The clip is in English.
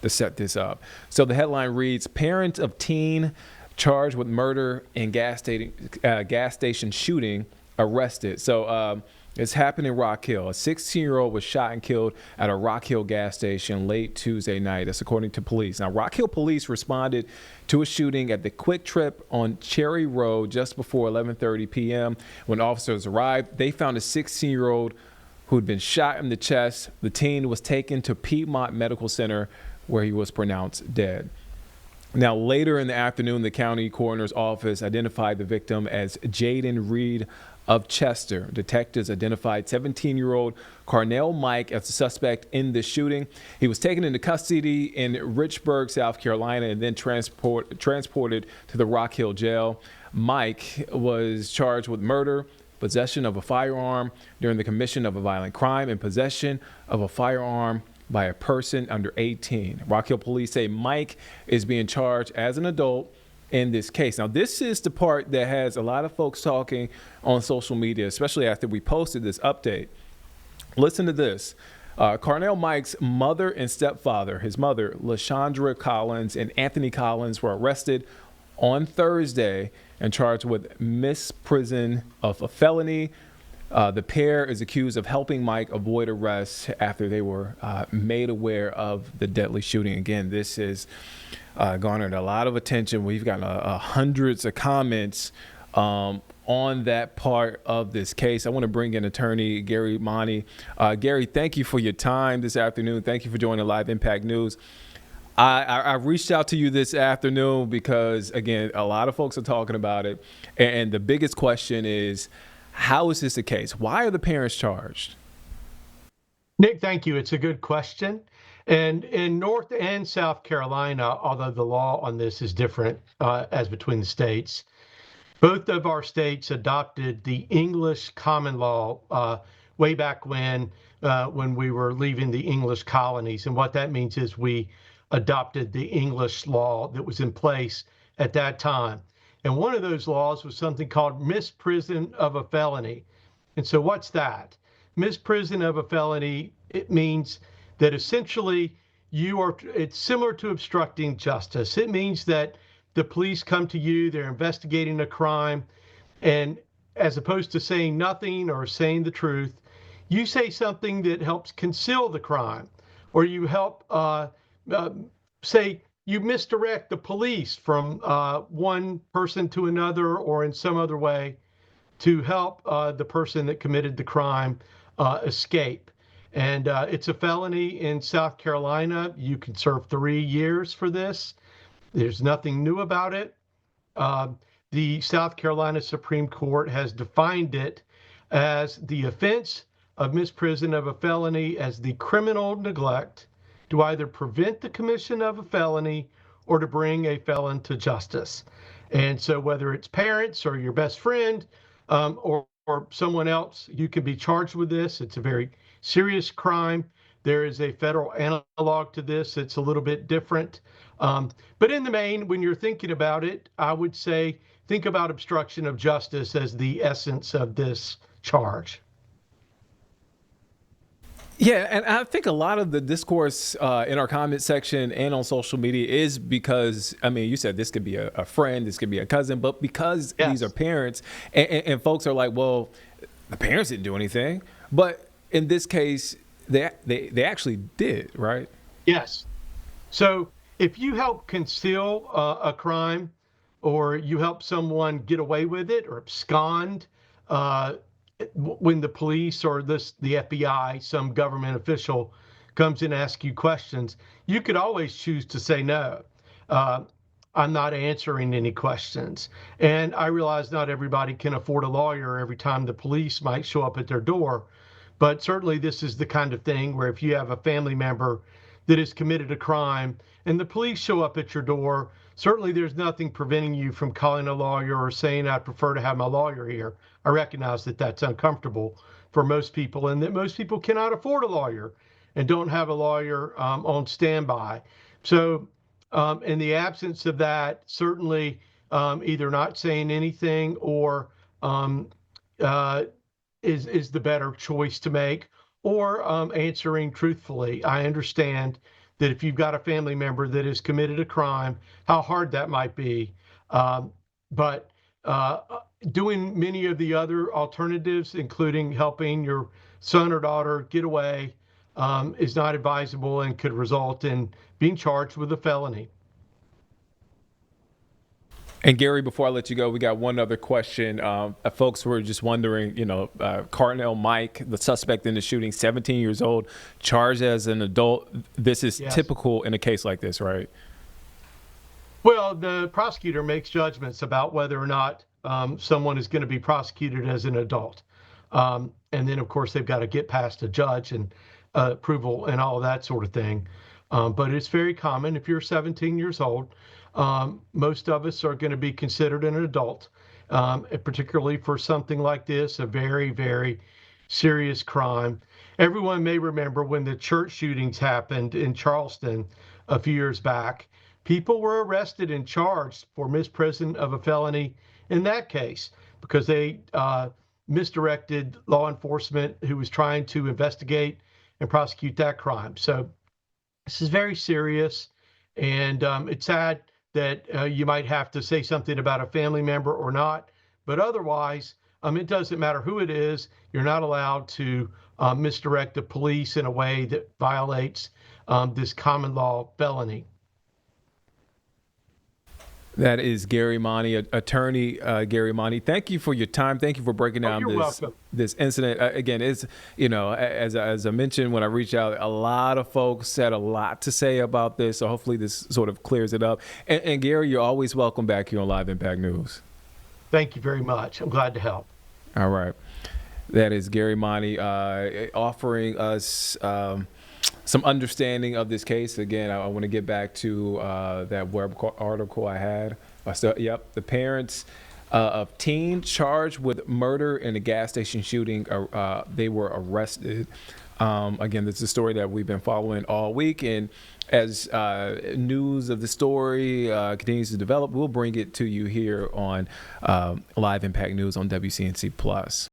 to set this up. So the headline reads, "Parent of teen charged with murder in gas station shooting arrested." So it's happened in Rock Hill. A 16-year-old was shot and killed at a Rock Hill gas station late Tuesday night. That's according to police. Now, Rock Hill police responded to a shooting at the Quick Trip on Cherry Road just before 11:30 p.m. When officers arrived, they found a 16-year-old who had been shot in the chest. The teen was taken to Piedmont Medical Center, where he was pronounced dead. Now, later in the afternoon, the county coroner's office identified the victim as Jaden Reed of Chester. Detectives identified 17-year-old Carnell Mike as the suspect in the shooting. He was taken into custody in Richburg, South Carolina, and then transported to the Rock Hill jail. Mike was charged with murder, possession of a firearm during the commission of a violent crime, and possession of a firearm by a person under 18. Rock Hill police say Mike is being charged as an adult in this case. Now, this is the part that has a lot of folks talking on social media, especially after we posted this update. Listen to this. Carnell Mike's mother and stepfather, his mother, LaShondra Collins, and Anthony Collins, were arrested on Thursday and charged with misprision of a felony. The pair is accused of helping Mike avoid arrest after they were made aware of the deadly shooting. Again, this has garnered a lot of attention. We've gotten hundreds of comments on that part of this case. I want to bring in attorney Gary Mauney. Gary, thank you for your time this afternoon. Thank you for joining Live Impact News. I reached out to you this afternoon because, again, a lot of folks are talking about it. And the biggest question is, how is this the case? Why are the parents charged? Nick, thank you. It's a good question. And in North and South Carolina, although the law on this is different as between the states, both of our states adopted the English common law way back when we were leaving the English colonies. And what that means is we adopted the English law that was in place at that time. And one of those laws was something called misprision of a felony. And so what's that? Misprision of a felony, it means that essentially it's similar to obstructing justice. It means that the police come to you, they're investigating a crime, and as opposed to saying nothing or saying the truth, you say something that helps conceal the crime, or you help say you misdirect the police from one person to another or in some other way to help the person that committed the crime escape. And it's a felony in South Carolina. You can serve 3 years for this. There's nothing new about it. The South Carolina Supreme Court has defined it as the offense of misprision of a felony as the criminal neglect to either prevent the commission of a felony or to bring a felon to justice. And so whether it's parents or your best friend or someone else, you can be charged with this. It's a very serious crime. There is a federal analog to this. It's a little bit different. But in the main, when you're thinking about it, I would say think about obstruction of justice as the essence of this charge. Yeah, and I think a lot of the discourse in our comment section and on social media is because, I mean, you said this could be a friend, this could be a cousin, but because these are parents, and folks are like, well, the parents didn't do anything. But in this case, they actually did, right? Yes. So if you help conceal a crime or you help someone get away with it or abscond, when the police or the FBI, some government official comes in and asks you questions, you could always choose to say no. I'm not answering any questions. And I realize not everybody can afford a lawyer every time the police might show up at their door. But certainly this is the kind of thing where if you have a family member that has committed a crime and the police show up at your door, certainly there's nothing preventing you from calling a lawyer or saying, I prefer to have my lawyer here. I recognize that that's uncomfortable for most people and that most people cannot afford a lawyer and don't have a lawyer on standby. So in the absence of that, certainly either not saying anything or is the better choice to make, or answering truthfully. I understand that if you've got a family member that has committed a crime, how hard that might be. But doing many of the other alternatives, including helping your son or daughter get away, is not advisable and could result in being charged with a felony. And Gary, before I let you go, we got one other question. Folks were just wondering, Carnell Mike, the suspect in the shooting, 17 years old, charged as an adult. This is typical in a case like this, right? Well, the prosecutor makes judgments about whether or not someone is going to be prosecuted as an adult. And then, of course, they've got to get past a judge and approval and all of that sort of thing. But it's very common. If you're 17 years old, most of us are going to be considered an adult, particularly for something like this, a very, very serious crime. Everyone may remember when the church shootings happened in Charleston a few years back. People were arrested and charged for misprision of a felony in that case because they misdirected law enforcement who was trying to investigate and prosecute that crime. So this is very serious, and it's sad that you might have to say something about a family member or not, but otherwise, it doesn't matter who it is. You're not allowed to misdirect the police in a way that violates this common law felony. That is Gary Mauney, attorney Gary Mauney. Thank you for your time. Thank you for breaking down this incident. Again, it's, as I mentioned when I reached out, a lot of folks had a lot to say about this. So hopefully this sort of clears it up. And Gary, you're always welcome back here on Live Impact News. Thank you very much. I'm glad to help. All right. That is Gary Mauney offering us some understanding of this case. Again, I want to get back to that web article I had. The parents of teen charged with murder in a gas station shooting, they were arrested. Again, this is a story that we've been following all week, and as news of the story continues to develop, we'll bring it to you here on Live Impact News on WCNC Plus.